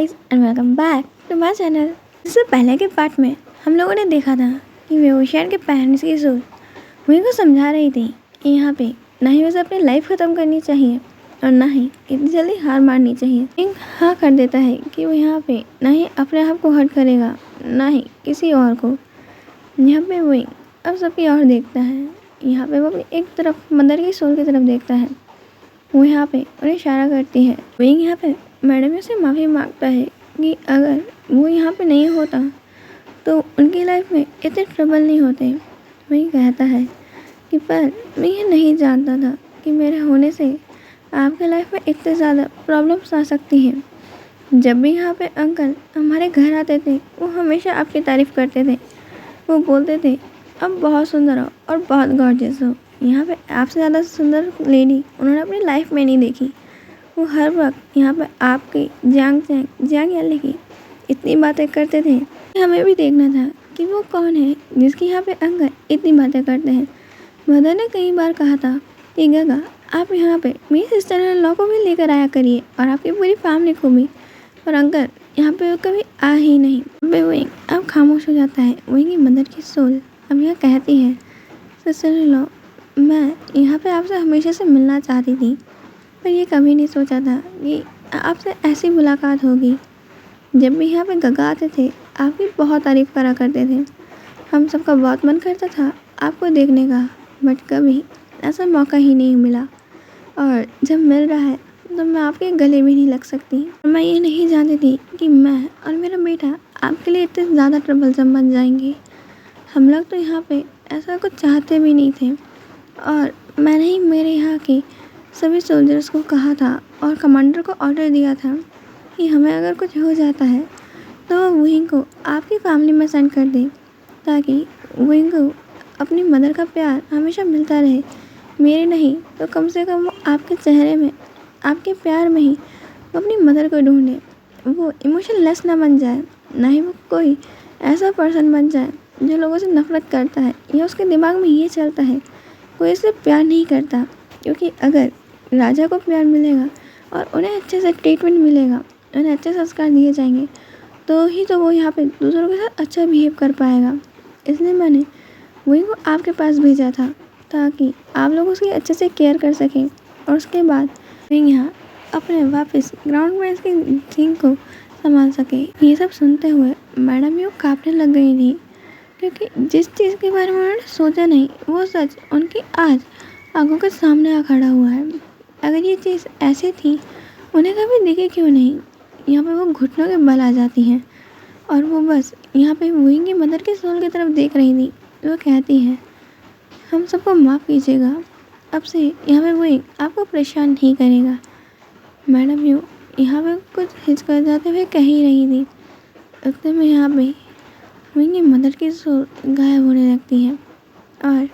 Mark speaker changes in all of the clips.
Speaker 1: Guys and welcome back to my channel. इससे पहले के पार्ट में हम लोगों ने देखा था कि वेओशियन के पेरेंट्स की सोच वही को समझा रही थी कि यहाँ पे ना ही उसे अपनी लाइफ ख़त्म करनी चाहिए और ना ही इतनी जल्दी हार मारनी चाहिए। एक हाँ कर देता है कि वो यहाँ पे ना ही अपने आप को हर्ट करेगा ना ही किसी और को। यहाँ पे वही अब सबकी और देखता है। यहाँ पे वो अपनी एक तरफ मदर की सोल की तरफ देखता है। वो यहाँ पे उन्हें इशारा करती है। वही यहाँ पे मैडम से माफ़ी मांगता है कि अगर वो यहाँ पे नहीं होता तो उनकी लाइफ में इतने ट्रबल नहीं होते। वही कहता है कि पर मैं ये नहीं जानता था कि मेरे होने से आपके लाइफ में इतने ज़्यादा प्रॉब्लम्स आ सकती हैं। जब भी यहाँ पे अंकल हमारे घर आते थे वो हमेशा आपकी तारीफ़ करते थे। वो बोलते थे अब बहुत सुंदर हो और बहुत गॉर्जियस हो। यहाँ पे आपसे ज़्यादा सुंदर लेडी उन्होंने अपनी लाइफ में नहीं देखी। वो हर वक्त यहाँ पे आपकी जांग याली की इतनी बातें करते थे। हमें भी देखना था कि वो कौन है जिसकी यहाँ पे अंकल इतनी बातें करते हैं। मदर ने कई बार कहा था कि गगा आप यहाँ पे मेरी सिस्टर इन लॉ को भी लेकर आया करिए और आपकी पूरी फैमिली को भी। और अंकल यहाँ पे वो कभी आ ही नहीं। वही अब खामोश हो जाता है। वही की मदर की सोल अब यह कहती है सिस्टर इन लॉ मैं यहाँ पे आपसे हमेशा से मिलना चाहती थी पर ये कभी नहीं सोचा था कि आपसे ऐसी मुलाकात होगी। जब भी यहाँ पे गगा आते थे आपकी बहुत तारीफ़ करा करते थे। हम सबका बहुत मन करता था आपको देखने का बट कभी ऐसा मौका ही नहीं मिला और जब मिल रहा है तो मैं आपके गले भी नहीं लग सकती। मैं ये नहीं जानती थी कि मैं और मेरा बेटा आपके लिए इतने ज़्यादा ट्रबलसम बन जाएंगे। हम लोग तो यहाँ पे ऐसा कुछ चाहते भी नहीं थे और मैंने ही मेरे यहाँ के सभी सोल्जर्स को कहा था और कमांडर को ऑर्डर दिया था कि हमें अगर कुछ हो जाता है तो वो वहीं को आपकी फैमिली में सेंड कर दे ताकि वहीं को अपनी मदर का प्यार हमेशा मिलता रहे। मेरे नहीं तो कम से कम वो आपके चेहरे में आपके प्यार में ही वो अपनी मदर को ढूंढे। वो इमोशनलेस ना बन जाए ना ही वो कोई ऐसा पर्सन बन जाए जो लोगों से नफरत करता है या उसके दिमाग में ये चलता है कोई इससे प्यार नहीं करता। क्योंकि अगर राजा को प्यार मिलेगा और उन्हें अच्छे से ट्रीटमेंट मिलेगा उन्हें अच्छे संस्कार दिए जाएंगे तो ही तो वो यहाँ पे दूसरों के साथ अच्छा बिहेव कर पाएगा। इसलिए मैंने वही को आपके पास भेजा था ताकि आप लोग उसकी अच्छे से केयर कर सकें और उसके बाद वही यहाँ अपने वापस ग्राउंड में इसकी थिंग को संभाल सके। ये सब सुनते हुए मैडम यूँ काँपने लग गई थी क्योंकि जिस चीज़ के बारे में उन्होंने सोचा नहीं वो सच उनकी आज आंखों के सामने आ खड़ा हुआ है। अगर ये चीज़ ऐसी थी उन्हें कभी दिखे क्यों नहीं। यहाँ पे वो घुटनों के बल आ जाती हैं और वो बस यहाँ पे वही की मदर के सोल की तरफ देख रही थी। वो कहती है हम सबको माफ़ कीजिएगा अब से यहाँ पे वही आपको परेशान नहीं करेगा। मैडम यूँ यहाँ पे कुछ हिचकिचाते हुए कह ही रही थी उतने में यहाँ पे वही की मदर की सोल गायब होने लगती है और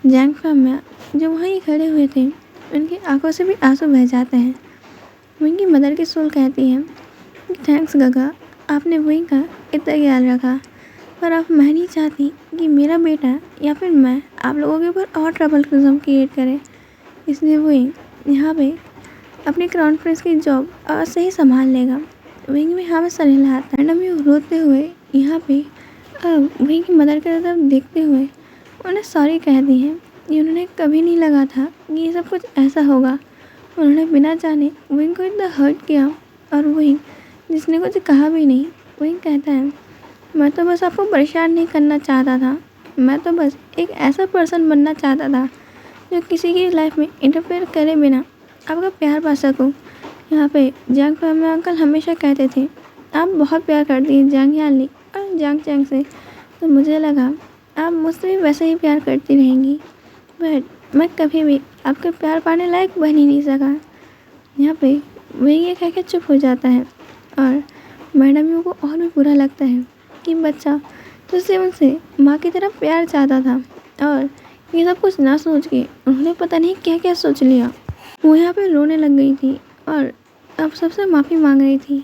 Speaker 1: जैंग फैमिया जो वहीं खड़े हुए थे उनकी आंखों से भी आंसू बह जाते हैं। वहीं की मदर की सोल कहती है थैंक्स गगा आपने वहीं का इतना ख्याल रखा पर अब मैं नहीं चाहती कि मेरा बेटा या फिर मैं आप लोगों के ऊपर और ट्रबल क्रिएट करे। इसलिए वही यहाँ पे अपनी क्राउन प्रिंस की जॉब आज से ही संभाल लेगा। वहीं में यहाँ पे सर हिलाता है। मैडम यू रोते हुए यहाँ पे अब वहीं की मदर की तरफ देखते हुए उन्हें सॉरी कह दी है। ये उन्होंने कभी नहीं लगा था कि ये सब कुछ ऐसा होगा। उन्होंने बिना जाने विंग को इतना हर्ट किया और वही जिसने कुछ कहा भी नहीं वही कहता है मैं तो बस आपको परेशान नहीं करना चाहता था। मैं तो बस एक ऐसा पर्सन बनना चाहता था जो किसी की लाइफ में इंटरफेयर करे बिना आपका प्यार पा सकूं। यहाँ पे जांग फैमिली अंकल हमेशा कहते थे आप बहुत प्यार करती हैं जांग याली और जांग चैंग से तो मुझे लगा आप मुझसे भी वैसे ही प्यार करती रहेंगी बट मैं कभी भी आपके प्यार पाने लायक बन ही नहीं सका। यहाँ पे वही ये कह के चुप हो जाता है और मैडम यू को और भी बुरा लगता है कि बच्चा तो सिर्फ उनसे माँ की तरफ प्यार चाहता था और ये सब कुछ ना सोच के उन्होंने पता नहीं क्या क्या सोच लिया। वो यहाँ पे रोने लग गई थी और अब सबसे माफ़ी मांग रही थी।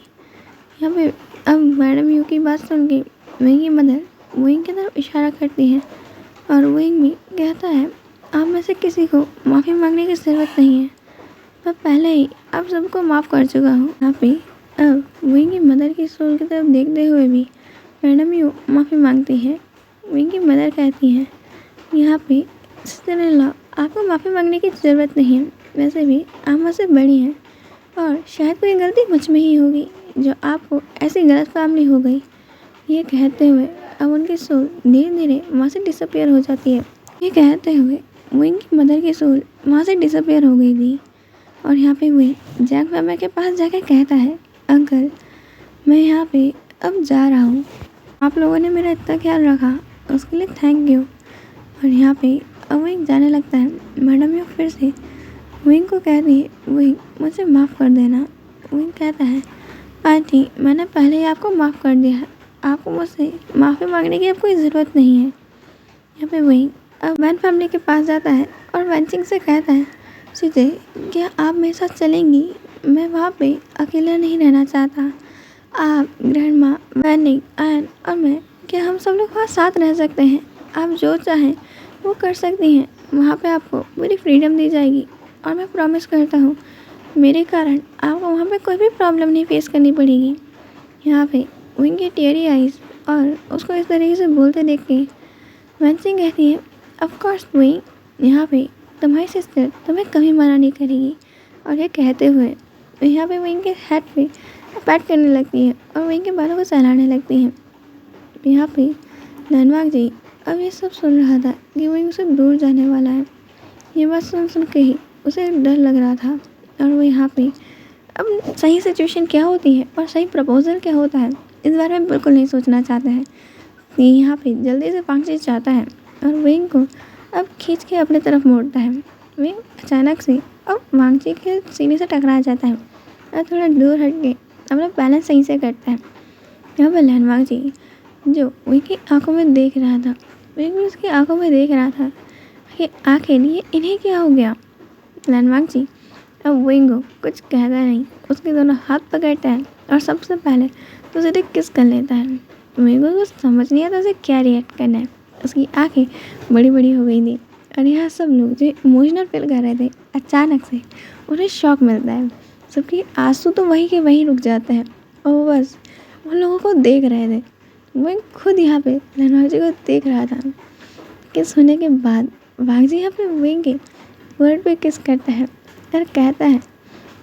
Speaker 1: यहाँ पे अब मैडम यू की बात सुन के वही की मदर वही की तरफ इशारा करती है और वही भी कहता है आप में से किसी को माफ़ी मांगने की ज़रूरत नहीं है मैं पहले ही आप सबको माफ़ कर चुका हूँ। यहाँ पे अब वहीं की मदर की सोल की तरफ देखते हुए भी मैडम यू माफ़ी मांगती है। वहीं की मदर कहती है, यहाँ पे सिस्टर इन लॉ आपको माफ़ी मांगने की ज़रूरत नहीं है। वैसे भी आप मुझसे बड़ी हैं और शायद कोई गलती मुझ में ही होगी जो आपको ऐसी गलतफहमी हो गई। ये कहते हुए अब उनकी सोल धीरे धीरे वहाँ से डिसअपियर हो जाती है। ये कहते हुए वहीं की मदर की सोल वहाँ से डिसअपियर हो गई थी। और यहाँ पे वही जैक मामा के पास जाकर कहता है, अंकल मैं यहाँ पे अब जा रहा हूँ। आप लोगों ने मेरा इतना ख्याल रखा उसके लिए थैंक यू। और यहाँ पे अब वही जाने लगता है। मैडम यू फिर से विंग को कहती है, वही मुझे माफ़ कर देना। विंग कहता है, आंटी मैंने पहले ही आपको माफ़ कर दिया है, आपको मुझसे माफ़ी मांगने की अब कोई ज़रूरत नहीं है। यहाँ पे वही अब वैन फैमिली के पास जाता है और वैनचिंग से कहता है, सीजे क्या आप मेरे साथ चलेंगी? मैं वहाँ पे अकेला नहीं रहना चाहता। आप ग्रैंड माँ वैनिंग एंड और मैं, क्या हम सब लोग वहाँ साथ रह सकते हैं? आप जो चाहें वो कर सकती हैं। वहाँ पे आपको पूरी फ्रीडम दी जाएगी और मैं प्रॉमिस करता हूँ मेरे कारण आपको वहाँ पे कोई भी प्रॉब्लम नहीं फेस करनी पड़ेगी। यहाँ पे विंग की टेयरी आइज और उसको इस तरीके से बोलते देख के वैनसिंग कहती है, ऑफ कोर्स विंग, यहाँ पे तुम्हारी सिस्टर तुम्हें कभी मना नहीं करेगी। और ये कहते हुए यहाँ पे विंग के हेड पे पैट करने लगती है और विंग के बालों को सहलाने लगती है। यहाँ पे धनवाग जी अब ये सब सुन रहा था कि विंग उसे दूर जाने वाला है। ये बात सुन सुन के ही उसे डर लग रहा था। और वो यहाँ पे अब सही सिचुएशन क्या होती है और सही प्रपोजल क्या होता है इस बारे में बिल्कुल नहीं सोचना चाहता है। कि यहाँ पे जल्दी से वांगची जाता है और विंग को अब खींच के अपने तरफ मोड़ता है। विंग अचानक से अब वांगची के सीने से टकरा जाता है और थोड़ा दूर हट के अपना बैलेंस सही से करता है। यहाँ पर लहनवाग जी जो विंग की आंखों में देख रहा था, विंग भी उसकी आंखों में देख रहा था कि आखिर ये इन्हें क्या हो गया। लहनवाग जी अब विंग को कुछ कहता नहीं, उसके दोनों हाथ पकड़ता है और सबसे पहले तो उसे किस कर लेता है। विंग को समझ नहीं आता उसे क्या रिएक्ट करना है। उसकी आंखें बड़ी बड़ी हो गई थी और यहाँ सब लोग जो इमोशनल फील कर रहे थे अचानक से उन्हें शॉक मिलता है। सबके आंसू तो वहीं के वहीं रुक जाते हैं और वो बस उन लोगों को देख रहे थे। विंग खुद यहाँ पे लहनवाग जी को देख रहा था। किस होने के बाद वाघ जी यहाँ पे विंग के वर्ड पे किस करता है और कहता है,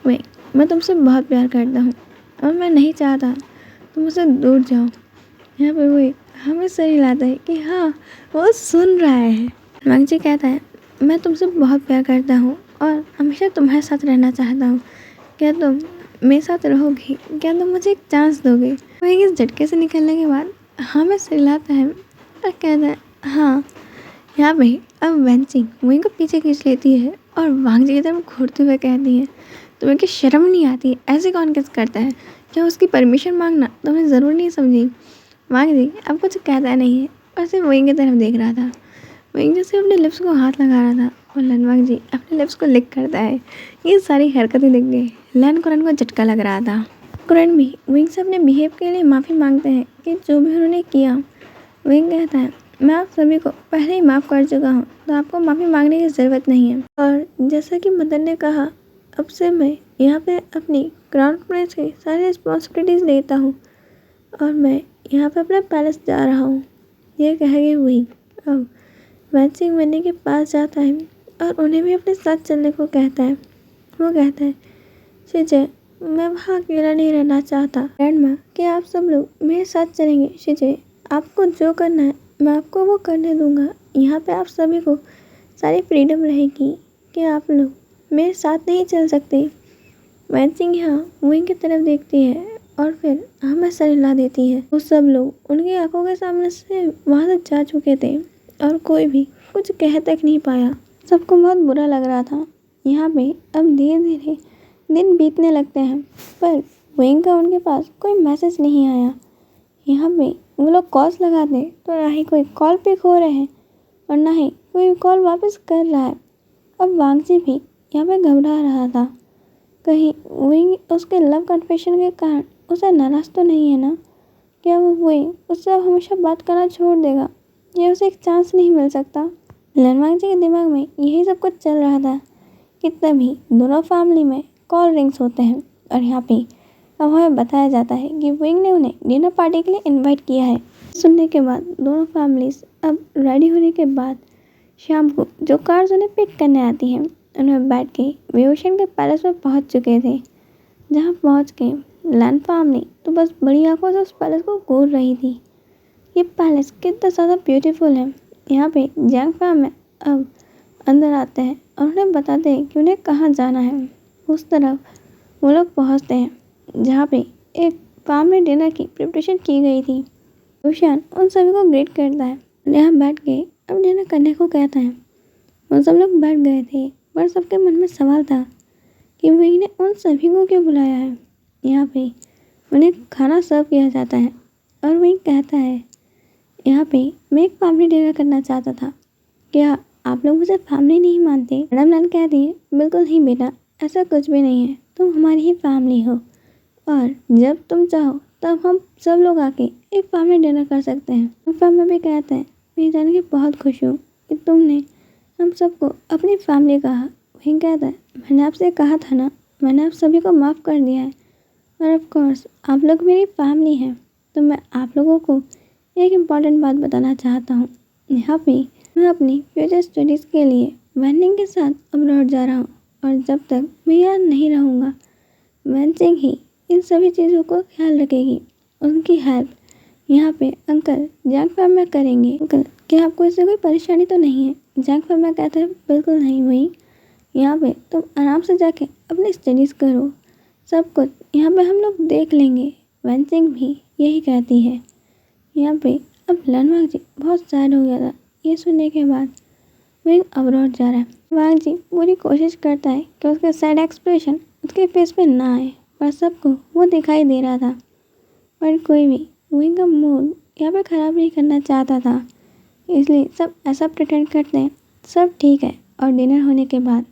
Speaker 1: विंग मैं तुमसे बहुत प्यार करता हूँ और मैं नहीं चाहता तुम मुझसे दूर जाओ। यहाँ पे विंग हमें सर हिलाता है कि हाँ वो सुन रहा है। वाघ जी कहता है, मैं तुमसे बहुत प्यार करता हूँ और हमेशा तुम्हारे साथ रहना चाहता हूँ। क्या तुम मेरे साथ रहोगी? क्या तुम मुझे एक चांस दोगे? विंग इस झटके से निकलने के बाद हमें सर हिलाता है और कहता है, हाँ। यहाँ पे अब वैनचिंग विंग को पीछे खींच लेती है और वांग जी की तरफ घूरते हुए कहती है, तुम्हें क्या शर्म नहीं आती? ऐसे कौन किस करता है? क्या उसकी परमिशन मांगना तुम्हें ज़रूर नहीं समझी? वांग जी अब कुछ कहता नहीं है और सिर्फ विंग की तरफ देख रहा था। विंग जैसे अपने लिप्स को हाथ लगा रहा था और लनवांग जी अपने लिप्स को लिक करता है। ये सारी हरकतें देख गए लन कुरन को झटका लग रहा था। कुरन भी विंग से अपने बिहेव के लिए माफ़ी मांगते हैं कि जो भी उन्होंने किया। विंग कहता है, मैं आप सभी को पहले ही माफ़ कर चुका हूँ तो आपको माफ़ी मांगने की ज़रूरत नहीं है। और जैसा कि मदर ने कहा, अब से मैं यहाँ पे अपनी क्राउन प्रिंस की सारी रिस्पॉन्सिबिलिटीज़ लेता हूँ और मैं यहाँ पे अपना पैलेस जा रहा हूँ। ये कह के वही अब वैनसिंग वैनी के पास जाता है और उन्हें भी अपने साथ चलने को कहता है। वो कहता है, शिजय मैं वहाँ अकेला नहीं रहना चाहता। ग्रैंड माँ क्या आप सब लोग मेरे साथ चलेंगे? शिजय आपको जो करना है मैं आपको वो करने दूंगा। यहाँ पे आप सभी को सारी फ्रीडम रहेगी कि आप लोग मेरे साथ नहीं चल सकते। वैनसिंग यहाँ विंग की तरफ देखती है और फिर हमें सर हिला देती है। वो सब लोग उनकी आंखों के सामने से वहाँ तक जा चुके थे और कोई भी कुछ कह तक नहीं पाया। सबको बहुत बुरा लग रहा था। यहाँ पे अब धीरे धीरे दिन बीतने लगते हैं पर विंग का उनके पास कोई मैसेज नहीं आया। यहाँ पे वो लोग कॉल्स लगाते तो ना ही कोई कॉल पिक हो रहे हैं और ना ही कोई कॉल वापस कर रहा है। अब वांगजी भी यहाँ पे घबरा रहा था, कहीं विंग उसके लव कन्फेशन के कारण उसे नाराज़ तो नहीं है ना? क्या वो विंग उससे अब हमेशा बात करना छोड़ देगा या उसे एक चांस नहीं मिल सकता? लनवांग जी के दिमाग में यही सब कुछ चल रहा था कि तभी दोनों फैमिली में कॉल रिंग्स होते हैं और यहाँ पे अब हमें बताया जाता है कि विंग ने उन्हें डिनर पार्टी के लिए इनवाइट किया है। सुनने के बाद दोनों फैमिलीज अब रेडी होने के बाद शाम को जो कार्स उन्हें पिक करने आती हैं उन्हें बैठ के वे ओशियन के पैलेस में पहुंच चुके थे। जहां पहुंच के लैन फैमिली तो बस बड़ी आंखों से उस पैलेस को घूर रही थी। ये पैलेस कितना ज़्यादा ब्यूटीफुल है। यहाँ पे जैंग फैमिली अब अंदर आते हैं और उन्हें बताते हैं कि उन्हें कहाँ जाना है। उस तरफ वो लोग पहुँचते हैं जहाँ पे एक फैमिली डिनर की प्रिपरेशन की गई थी। ओशियन उन सभी को ग्रीट करता है, यहाँ बैठ के अब डिनर करने को कहता है। उन सब लोग बैठ गए थे पर सबके मन में सवाल था कि विंग ने उन सभी को क्यों बुलाया है। यहाँ पे उन्हें खाना सर्व किया जाता है और विंग कहता है, यहाँ पे मैं एक फैमिली डिनर करना चाहता था, क्या आप लोग मुझे फैमिली नहीं मानते। मैडम लैन कहती है, बिल्कुल नहीं बेटा, ऐसा कुछ भी नहीं है, तुम हमारी ही फैमिली हो और जब तुम चाहो तब हम सब लोग आके एक फैमिली डिनर कर सकते हैं। फैमिली भी कहते हैं, मैं जान के बहुत खुश हूँ कि तुमने हम सबको अपनी फैमिली कहा। वहीं कहता है, मैंने आपसे कहा था ना, मैंने आप सभी को माफ़ कर दिया है और ऑफ कोर्स आप लोग मेरी फैमिली हैं। तो मैं आप लोगों को एक इम्पॉर्टेंट बात बताना चाहता हूँ। यहाँ पे मैं अपनी फ्यूचर स्टडीज़ के लिए वैनिंग के साथ अब्रॉड जा रहा हूँ और जब तक मैं यहाँ नहीं रहूँगा वैनसिंग ही इन सभी चीज़ों को ख्याल रखेगी। उनकी हेल्प यहाँ पे अंकल जैंग फैमिली करेंगे। अंकल, क्या आपको इससे कोई परेशानी तो नहीं है। जैंग फैमिली कहता है, बिल्कुल नहीं हुई, यहाँ पे तुम आराम से जाके अपनी स्टडीज़ करो, सब कुछ यहाँ पे हम लोग देख लेंगे। वैनसिंग भी यही कहती है। यहाँ पे अब लनवांग जी बहुत सैड हो गया था। ये सुनने के बाद विंग अब्रॉड जा रहा है। वांग जी पूरी कोशिश करता है कि उसका सैड एक्सप्रेशन उसके फेस पे ना आए, पर सबको वो दिखाई दे रहा था। पर कोई भी विंग का मूड यहाँ पे ख़राब नहीं करना चाहता था, इसलिए सब ऐसा प्रिटेंड करते हैं सब ठीक है। और डिनर होने के बाद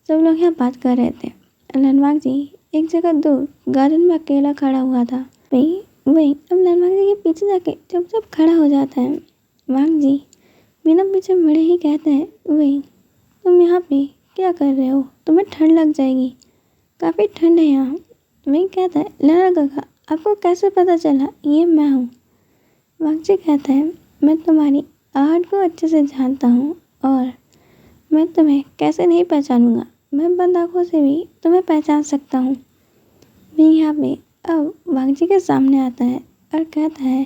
Speaker 1: सब लोग यहाँ बात कर रहे थे। लनवांग जी एक जगह दूर गार्डन में अकेला खड़ा हुआ था। वही अब लनवांग जी के पीछे जाके चुपचाप खड़ा हो जाता है। वांग जी बिना पीछे मुड़े ही कहते हैं, वही तुम यहाँ पे क्या कर रहे हो, तुम्हें ठंड लग जाएगी, काफ़ी ठंड है यहाँ। वही कहता है, लना काका आपको कैसे पता चला ये मैं हूँ। वांग जी कहता है, मैं तुम्हारी आहट को अच्छे से जानता हूँ और मैं तुम्हें कैसे नहीं पहचानूंगा, मैं बंद आँखों से भी तुम्हें पहचान सकता हूँ। मैं यहाँ पे अब वांग जी के सामने आता है और कहता है,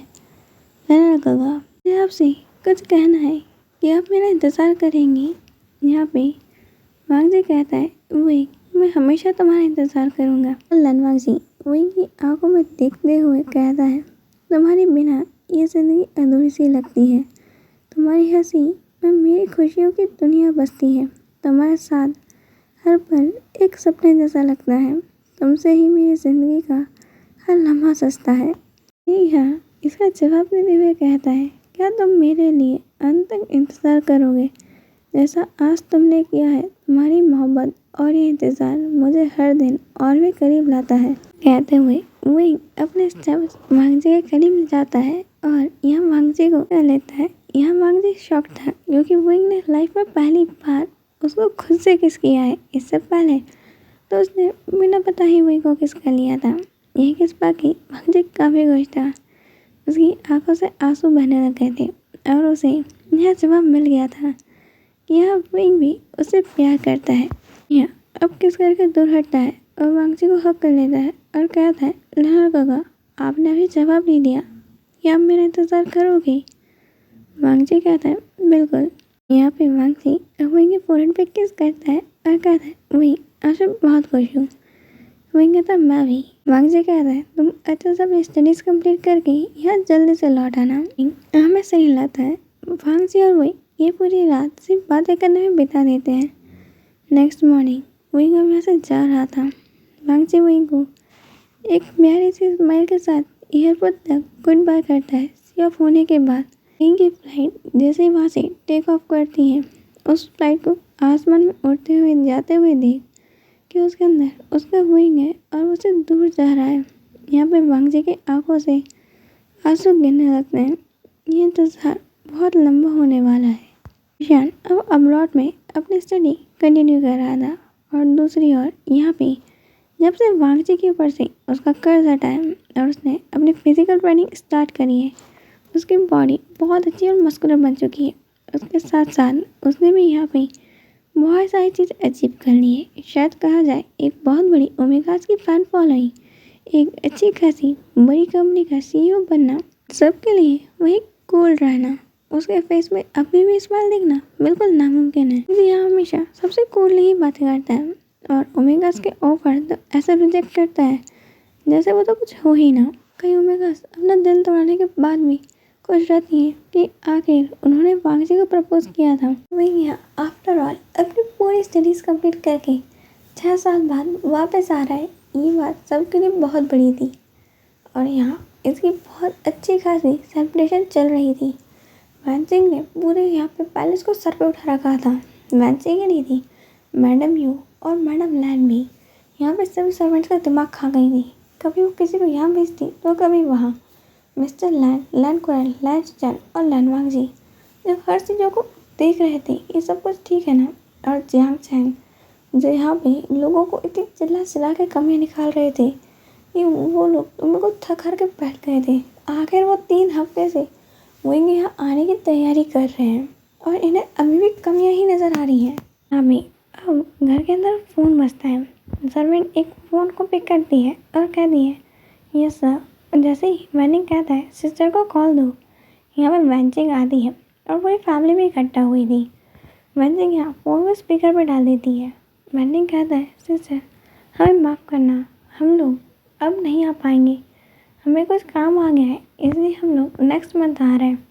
Speaker 1: लना काका मुझे आपसे कुछ कहना है कि आप मेरा इंतज़ार करेंगी। यहाँ पे वांग जी कहता है, वही मैं हमेशा तुम्हारा इंतज़ार करूँगा। लनवांग जी वही की आंखों में देखते हुए कहता है, तुम्हारे बिना ये ज़िंदगी अधूरी सी लगती है, तुम्हारी हंसी में मेरी खुशियों की दुनिया बसती है, तुम्हारे साथ हर पल एक सपने जैसा लगता है, तुमसे ही मेरी ज़िंदगी का हर लम्हा सजता है। यहाँ इसका जवाब देते हुए कहता है, क्या तुम मेरे लिए अंत तक इंतज़ार करोगे जैसा आज तुमने किया है। तुम्हारी मोहब्बत और ये इंतज़ार मुझे हर दिन और भी करीब लाता है। कहते हुए वही अपने स्टेप्स वांग जी के करीब जाता है और यहाँ वांग जी को कर लेता है। यहाँ वांग जी शॉक था क्योंकि विंग ने लाइफ में पहली बार उसको खुद से किस किया है। इससे पहले तो उसने बिना पता ही विंग को किस कर लिया था। यह किस बाकी वांग जी काफ़ी खुश था, उसकी आंखों से आंसू बहने लग गए थे और उसे यह जवाब मिल गया था कि यह विंग भी उसे प्यार करता है। यह अब किस करके दूर हटता है और वांग जी को हक कर लेता है और कहता है, लहर काका आपने अभी जवाब नहीं दिया, क्या आप मेरा इंतज़ार करोगे। वांग जी कहता है, बिल्कुल। यहाँ पे वांग जी विंग के फोrehead पे किस करता है और कहता है, वही आज मैं बहुत खुश हूँ। विंग कहता है, मैं भी। वांग जी कहता है, तुम अच्छे से अपनी स्टडीज़ कंप्लीट करके यहाँ जल्दी से लौट आना। हमें सही लगता है। वांग जी और विंग ये पूरी रात सिर्फ बातें करने में बिता देते हैं। नेक्स्ट मॉर्निंग विंग अब यहाँ से जा रहा था। वांग जी विंग को एक प्यारी सी स्माइल के साथ एयरपोर्ट तक गुड बाय करता है। सी ऑफ होने के बाद विंग की फ्लाइट जैसे ही वहाँ से टेक ऑफ करती है, उस फ्लाइट को आसमान में उड़ते हुए जाते हुए देख कि उसके अंदर उसका विंग है और उसे दूर जा रहा है। यहाँ पे वांग जी की आंखों से आंसू गिरने लगते हैं। ये इंतज़ार बहुत लंबा होने वाला है। ईशान अब अब्रॉड में अपनी स्टडी कंटिन्यू कर रहा था और दूसरी ओर यहाँ पे जब से वांगजी के ऊपर से उसका कर्ज हटा है और उसने अपनी फिजिकल ट्रेनिंग स्टार्ट करी है, उसकी बॉडी बहुत अच्छी और मस्कुलर बन चुकी है। उसके साथ साथ उसने भी यहाँ पे बहुत सारी चीज़ अचीव कर ली है। शायद कहा जाए एक बहुत बड़ी ओमेगास की फैन फॉलोइंग, एक अच्छी खासी बड़ी कंपनी का सीईओ बनना, सबके लिए वही कूल रहना, उसके फेस में अभी भी स्माइल दिखना बिल्कुल नामुमकिन है। जी हाँ, हमेशा सबसे कूल ही बातें करता है और ओमेगास के ऑफर तो ऐसा रिजेक्ट करता है जैसे वो तो कुछ हो ही ना। कई ओमेगास अपना दिल तोड़ने के बाद भी खुश रहती हैं कि आखिर उन्होंने वांगजी को प्रपोज किया था। वही यहाँ आफ्टर ऑल अपनी पूरी स्टडीज कंप्लीट करके 6 साल बाद वापस आ रहा है। ये बात सबके लिए बहुत बड़ी थी और यहाँ इसकी बहुत अच्छी खासी सेलिब्रेशन चल रही थी। वैनसिंग ने पूरे यहाँ पे पैलेस को सर पे उठा रखा था। वैनसिंग ही नहीं थी, मैडम यू और मैडम लैन भी यहाँ पे सभी सर्वेंट्स का दिमाग खा गई थी। कभी वो किसी को यहाँ भेजती तो कभी वहाँ। मिस्टर लैन, लैन क्वेल, लैन चैन और लैन वांगजी जब हर चीज़ों को देख रहे थे ये सब कुछ ठीक है ना, और जियांग चैंग जो यहाँ पे लोगों को इतनी चिल्ला चिल्ला के कमियाँ निकाल रहे थे कि वो लोग उनको को थक हार के बैठ गए थे। आखिर वो 3 हफ्ते से विंग यहाँ आने की तैयारी कर रहे हैं और इन्हें अभी भी कमियाँ ही नज़र आ रही हैं। हमें अब घर के अंदर फ़ोन बजता है। सर्वेंट एक फ़ोन को पिक करती है और कहती है यस सर। जैसे ही मैंने कहता है सिस्टर को कॉल दो, यहाँ पर वैनचिंग आती है और पूरी फैमिली भी इकट्ठा हुई थी। वैनचिंग यहाँ फ़ोन को स्पीकर पर डाल देती है। वैनचिंग कहता है सिस्टर हमें माफ़ करना, हम लोग अब नहीं आ पाएंगे, हमें कुछ काम आ गया है इसलिए हम लोग नेक्स्ट मंथ आ रहे हैं।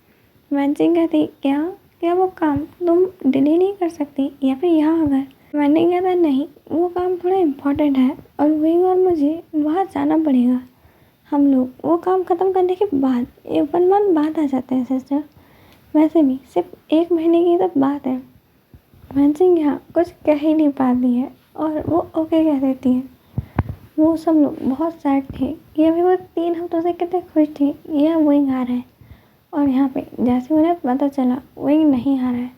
Speaker 1: वैनचिंग कहती क्या क्या वो काम तुम डिले नहीं कर सकती या फिर यहाँ अगर। मैंने कहता नहीं, वो काम थोड़ा इम्पोर्टेंट है और विंग और मुझे वहाँ जाना पड़ेगा। हम लोग वो काम ख़त्म करने के बाद 1 मंथ बाद आ जाते हैं सिस्टर। वैसे भी सिर्फ 1 महीने की तो बात है। वैनचिंग यहाँ कुछ कह ही नहीं पाती है और वो ओके कह देती है। वो सब लोग बहुत सैड थे कि अभी वो 3 हफ्तों से कितने खुश थे यह विंग आ रहा है और यहाँ पे जैसे उन्हें पता चला विंग नहीं आ रहा है,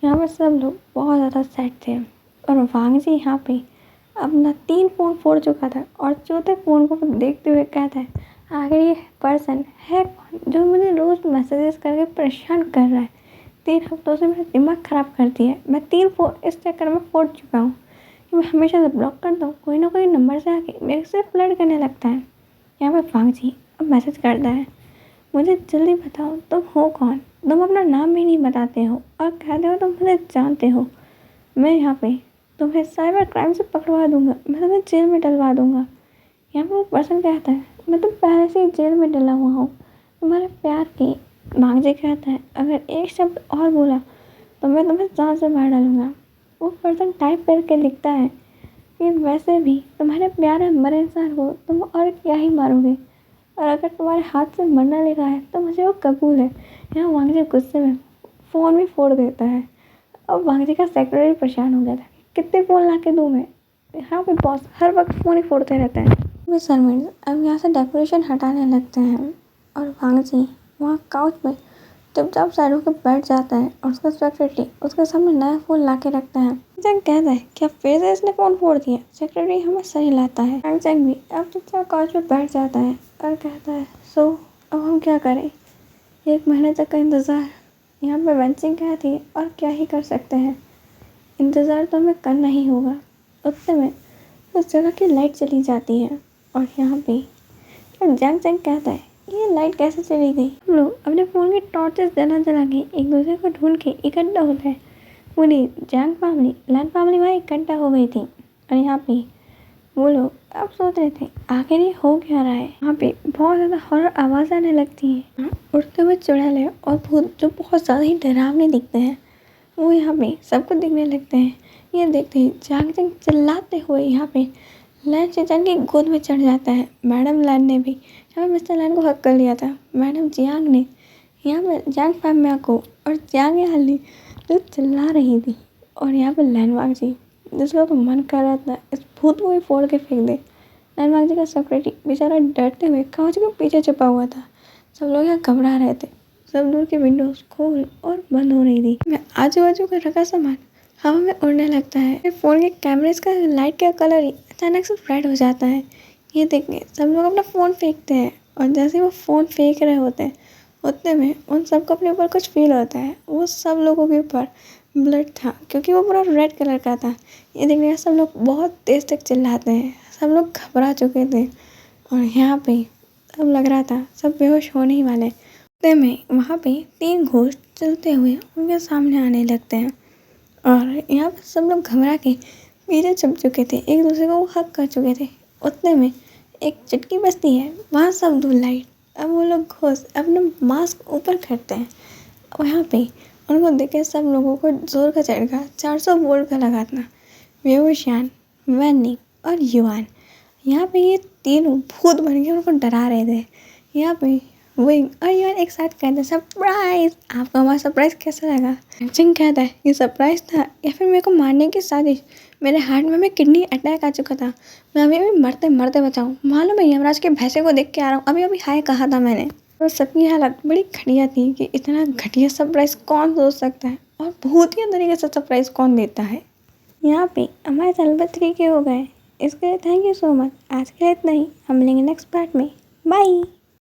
Speaker 1: यहाँ पर सब लोग बहुत ज़्यादा सैड थे। और वांगजी यहाँ पे अपना 3 फ़ोन फोड़ चुका था और चौथे फ़ोन को देखते हुए कहता है आखिर ये पर्सन है कौन जो मुझे रोज़ मैसेजेस करके परेशान कर रहा है। 3 हफ्तों से मेरा दिमाग ख़राब करती है। मैं 3 फ़ोन इस चक्कर में फोड़ चुका हूँ कि मैं हमेशा से ब्लॉक करता हूँ, कोई ना कोई नंबर से आके मेरे से फ्लर्ट करने लगता है। यहाँ पर वांगजी अब मैसेज करता है मुझे जल्दी बताओ तुम हो कौन, तुम अपना नाम भी नहीं बताते हो और कहते हो तुम मुझे जानते हो। मैं यहाँ पे तुम्हें साइबर क्राइम से पकड़वा दूंगा, मैं तुम्हें जेल में डलवा दूंगा। यहाँ पर वो पर्सन कहता है मैं तो पहले से ही जेल में डला हुआ हूँ तुम्हारे प्यार की। वांगजी कहता है अगर एक शब्द और बोला तो मैं तुम्हें जान से मार डालूंगा। वो पर्सन टाइप करके लिखता है कि वैसे भी तुम्हारे प्यार में मरे इंसान को तुम और क्या ही मारोगे, और अगर तुम्हारे हाथ से मरना लिखा है तो मुझे वो कबूल है। यहाँ वांगजी गुस्से में फ़ोन भी फोड़ देता है। अब वांगजी का सेक्रेटरी परेशान हो गया था कितने फ़ोन ला के दूँ मैं, यहाँ पे बॉस हर वक्त फ़ोन ही फोड़ते रहता है। वे सर्वेंट्स अब यहाँ से डेकोरेशन हटाने लगते हैं और वांगजी वहाँ काउच पे चुपचाप साइड होकर बैठ जाता है और उसका सेक्रेटरी उसके सामने नया फ़ोन ला के रखता है। जंग कहता है क्या फिर से इसने फ़ोन फोड़ दिया। सेक्रेटरी हमें सही लाता है। जंग भी अब चुपचाप काउच पे बैठ जाता है और कहता है सो अब हम क्या करें, 1 महीने तक का इंतज़ार। यहाँ पर वैनचिंग कहती है और क्या ही कर सकते हैं, इंतज़ार तो हमें करना ही होगा। उतने में उस जगह की लाइट चली जाती है और यहाँ पे जंग कहता है ये लाइट कैसे चली गई। हम लोग अपने फ़ोन के टॉर्चेस जला जला के एक दूसरे को ढूंढ के इकट्ठा होते हैं। पूरी जंग फैमिली लैन फैमिली वहाँ इकट्ठा हो गई थी और यहाँ पे वो लोग अब सोच रहे थे आखिर ये हो क्या रहा है। यहाँ पे बहुत ज़्यादा हॉरर आवाज़ आने लगती है। उड़ते हुए चुड़ैलें और भूत जो बहुत ज़्यादा ही डरावने दिखते हैं वो यहाँ पे सबको दिखने लगते हैं। ये देखते ही जांग जंग चिल्लाते हुए यहाँ पे लैन चेचन की गोद में चढ़ जाता है। मैडम लैन ने भी यहाँ पे मिस्टर लैन को हक कर लिया था। मैडम जियांग ने यहाँ पे जांग फैमिया को और जियांग याली जो चिल्ला रही थी और यहाँ पे लैन वांगजी जिसका तो मन कर रहा था इस भूत को भी फोड़ के फेंक दे। लैन वांगजी का सेक्रेटरी बेचारा डरते हुए कांच के पीछे छुपा हुआ था। सब लोग यहाँ घबरा रहे थे। सब दूर की विंडोज खोल और बंद हो रही थी। मैं आजू बाजू का रखा सामान हवा में उड़ने लगता है। फ़ोन के कैमरेज का लाइट का कलर ही अचानक से ब्राइट हो जाता है। ये देख के सब लोग अपना फ़ोन फेंकते हैं और जैसे ही वो फ़ोन फेंक रहे होते हैं उतने में उन सबको अपने ऊपर कुछ फ़ील होता है। वो सब लोगों के ऊपर ब्लड था क्योंकि वो पूरा रेड कलर का था। ये देखने सब लोग बहुत तेज़ तक चिल्लाते हैं। सब लोग घबरा चुके थे और यहाँ पे अब लग रहा था सब बेहोश होने ही वाले। उतने में वहाँ पे 3 घोस्ट चलते हुए उनके सामने आने लगते हैं और यहाँ पर सब लोग घबरा के पीछे छुप चुके थे, एक दूसरे को हग कर चुके थे। उतने में एक चुटकी बजती है, वहाँ सब धुल लाइट। अब वो लोग घोस्ट अपने मास्क ऊपर करते हैं। वहाँ पे उनको देख के सब लोगों को जोर का झटका 400 वोल्ट का लगा था। वेवशान, वैनी और युआन, यहाँ पे ये तीनों भूत बन के उनको डरा रहे थे। यहाँ पे विंग और युआन एक साथ कहते सरप्राइज। आपको हमारा सरप्राइज कैसा लगा? जिंग कहता है ये सरप्राइज था या फिर मेरे को मारने की साजिश। मेरे हार्ट में किडनी अटैक आ चुका था, मैं अभी भी मरते मरते बचाऊँ। मालूम है यमराज के भैंसे को देख के आ रहा हूँ, अभी अभी हाय कहा था मैंने। और सबकी हालत बड़ी घटिया थी कि इतना घटिया सरप्राइज कौन सोच सकता है और भूतिया तरीके से सरप्राइज कौन देता है। यहाँ पे हमारे चैनल पर 3K हो गए। इसके लिए थैंक यू सो मच। आज के लिए इतना ही, हम मिलेंगे नेक्स्ट पार्ट में। बाय।